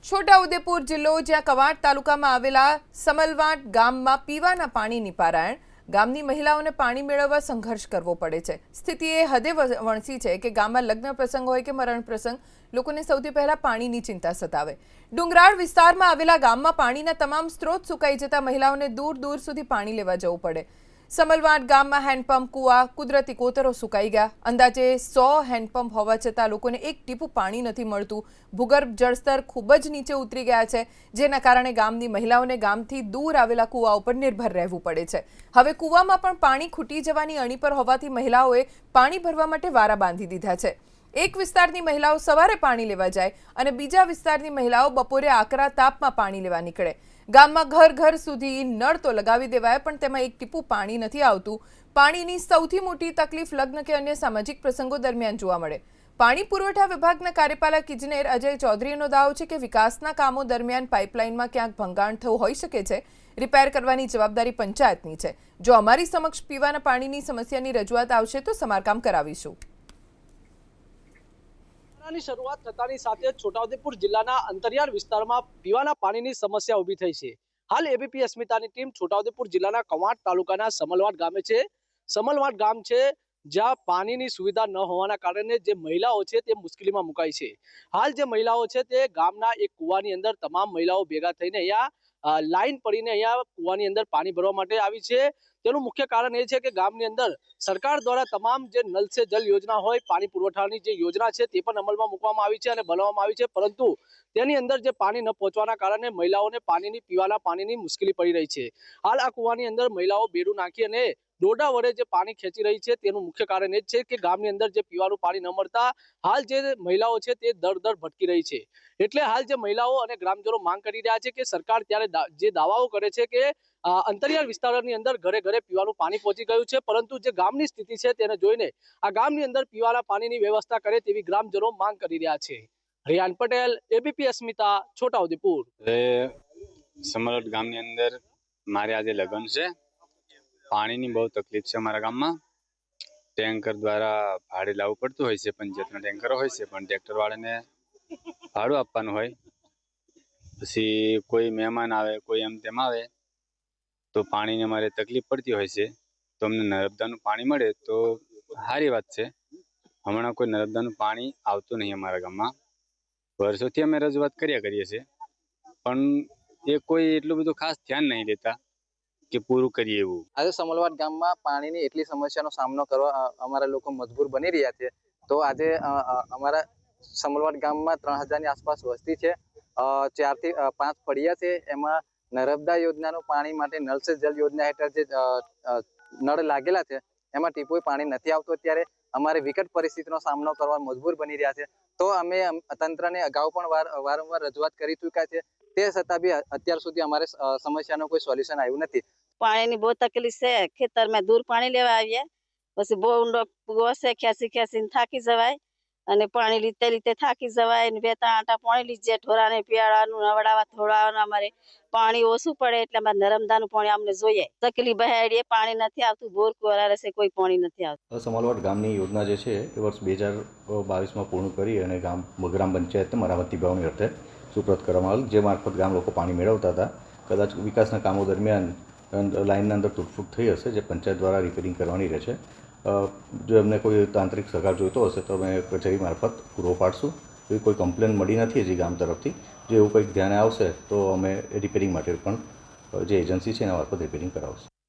છોટાઉદેપુર જિલ્લો જ્યાં કવાંટ તાલુકામાં આવેલા સમલવાટ ગામમાં પીવાના પાણીની પારાયણ ગામની મહિલાઓને પાણી મેળવવા સંઘર્ષ કરવો પડે છે। સ્થિતિ એ હદે વણસી છે કે ગામમાં લગ્ન પ્રસંગ હોય કે મરણ પ્રસંગ લોકોને સૌથી પહેલા પાણીની ચિંતા સતાવે। ડુંગરાળ વિસ્તારમાં આવેલા ગામમાં પાણીના તમામ સ્ત્રોત સુકાઈ જતા મહિલાઓને દૂર દૂર સુધી પાણી લેવા જવું પડે। સમલવાટ ગામમાં હેન્ડપંપ કુવા કુદરતી કોતરો સુકાઈ ગયા। અંદાજે 100 હેન્ડપંપ હોવા છતાં લોકોને એક ટીપું પાણી નથી મળતું। ભૂગર્ભ જળસ્તર ખૂબ જ નીચે ઉતરી ગયા છે, જેના કારણે ગામની મહિલાઓને ગામથી દૂર આવેલા કુવા ઉપર નિર્ભર રહેવું પડે છે। હવે કુવામાં પણ પાણી ખૂટી જવાની અણી પર હોવાથી મહિલાઓએ પાણી ભરવા માટે વારા બાંધી દીધા છે। એક વિસ્તારની મહિલાઓ સવારે પાણી લેવા જાય અને બીજા વિસ્તારની મહિલાઓ બપોરે આકરા તાપમાં પાણી લેવા નીકળે। ગામમાં ઘર ઘર સુધી નળ તો લગાવી દેવાય પણ તેમાં એક ટીપું પાણી નથી આવતું। પાણીની સૌથી મોટી તકલીફ લગ્ન કે અન્ય સામાજિક પ્રસંગો દરમિયાન જોવા મળે। પાણી પુરવઠા વિભાગના કાર્યપાલક ઇજનેર અજય ચૌધરીનો દાવો છે કે વિકાસના કામો દરમિયાન પાઇપલાઇનમાં ક્યાંક ભંગાણ થયું હોઈ શકે છે। રિપેર કરવાની જવાબદારી પંચાયતની છે। જો અમારી સમક્ષ પીવાના પાણીની સમસ્યાની રજૂઆત આવશે તો સમારકામ કરાવીશું। ની શરૂઆત થતાની સાથે છોટાઉદેપુર જિલ્લાના અંતરિયાળ વિસ્તારમાં પીવાના પાણીની સમસ્યા ઊભી થઈ છે। હાલ એબીપી અસ્મિતાની ટીમ છોટાઉદેપુર જિલ્લાના કવાંટ તાલુકાના સમલવાટ ગામે છે। સમલવાટ ગામ છે જ્યાં પાણીની સુવિધા ન હોવાના કારણે જે મહિલાઓ છે તે મુશ્કેલીમાં મુકાઈ છે। હાલ જે મહિલાઓ છે તે ગામના એક કુવાની અંદર તમામ મહિલાઓ ભેગા થઈને અહીંયા લાઈન પડીને અહીંયા કુવાની અંદર પાણી ભરવા માટે આવી છે। તેનું મુખ્ય કારણ એ છે કે ગામની અંદર સરકાર દ્વારા તમામ જે નલ સે જલ યોજના હોય પાણી પુરવઠાની જે યોજના છે તે પણ અમલમાં મૂકવામાં આવી છે અને બનાવવામાં આવી છે, પરંતુ તેની અંદર જે પાણી ન પહોંચવાના કારણે મહિલાઓને પીવાના પાણીની મુશ્કેલી પડી રહી છે। હાલ આ કુવાની અંદર મહિલાઓ બેડું નાખી અને દોરડા વડે જે પાણી ખેંચી રહી છે તેનું મુખ્ય કારણ એ જ છે કે ગામની અંદર જે પીવાનું પાણી ન મળતા હાલ જે મહિલાઓ છે તે દર ભટકી રહી છે। એટલે હાલ જે મહિલાઓ અને ગ્રામજનો માંગ કરી રહ્યા છે કે સરકાર ત્યારે જે દાવાઓ કરે છે કે અંતરિયાળ વિસ્તારોની અંદર ઘરે ઘરે પીવાનું પાણી પહોંચી ગયું છે, પરંતુ જે ગામની સ્થિતિ છે તેને જોઈને આ ગામની અંદર પીવાના પાણીની વ્યવસ્થા કરે તેવી ગ્રામજનો માંગ કરી રહ્યા છે। રિયાન પટેલ, એબીપી અસ્મિતા, છોટાઉદેપુર। સમલવાટ ગામની અંદર મારે આજે લગ્ન છે। પાણીની બહુ તકલીફ છે અમારા ગામમાં। ટેન્કર દ્વારા ભાડે લાવવું પડતું હોય છે, પંચાયતના ટેન્કરો હોય છે, પણ ટ્રેક્ટર વાળાને ભાડું આપવાનું હોય। પછી કોઈ મહેમાન આવે, કોઈ એમ તેમ આવે તો પાણીની અમારે તકલીફ પડતી હોય છે। તો અમને નર્મદાનું પાણી મળે તો સારી વાત છે। હમણાં કોઈ નર્મદાનું પાણી આવતું નહીં અમારા ગામમાં। વર્ષોથી અમે રજૂઆત કર્યા કરીએ છીએ, પણ એ કોઈ એટલું બધું ખાસ ધ્યાન નહીં દેતા કે પૂરું કરીએ એવું। આજે સમલવાટ ગામમાં પાણીની એટલી સમસ્યાનો સામનો કરવા અમારા લોકો મજબૂર બની રહ્યા છે। તો આજે અમારા સમલવાટ ગામમાં 3000 ની આસપાસ વસ્તી છે। 4 થી 5 ફળિયા છે। એમાં નર્મદા યોજનાનું પાણી માટે નલ સે જલ યોજના હેઠળ જે નળ લાગેલા છે એમાં ટીપું પાણી નથી આવતું। અત્યારે અમારે વિકટ પરિસ્થિતિનો સામનો કરવા મજબૂર બની રહ્યા છે। તો અમે તંત્રને અગાઉ પણ વારંવાર રજૂઆત કરી ચૂક્યા છે, તે છતાં બી અત્યાર સુધી અમારે સમસ્યાનું કોઈ સોલ્યુશન આવ્યું નથી। પાણીની બહુ તકલીફ છે। ખેતરમાં દૂર પાણી લેવા આવીએ, પછી બહુ ઊંડો કૂવો છે, ખેંચીને થાકી જવાય અને પાણી લીતે થાકી જવાય અને 2-3 આંટા પાણી લીધે ઢોરાને પીવાડવાનું, નવડાવવા ધોવડાવવાનું। અમારે પાણી ઓછું પડે એટલે અમારે નર્મદાનું પાણી અમને જોઈએ। તકલીફ બહાડીએ પાણી નથી આવતું, બોર કોરારે છે, કોઈ પાણી નથી આવતું। સમલવાટ ગામની યોજના જે છે એ વર્ષ 2022માં પૂર્ણ કરી અને ગ્રામ પંચાયતને મરામતી વિભાગની અર્થે સુપ્રત કરવામાં આવેલ, જે મારફત ગામ લોકો પાણી મેળવતા હતા। કદાચ વિકાસના કામો દરમિયાન લાઇનના અંદર તૂટફૂટ થઈ હશે, જે પંચાયત દ્વારા રિપેરિંગ કરવાની રહેશે। જો એમને કોઈ તાંત્રિક સહકાર જોઈતો હશે તો અમે કચેરી મારફત પૂરો પાડશું। એવી કોઈ કમ્પ્લેન મળી નથી હજી ગામ તરફથી। જો એવું કંઈક ધ્યાને આવશે તો અમે રિપેરિંગ માટે પણ જે એજન્સી છે એના મારફત રિપેરિંગ કરાવશું।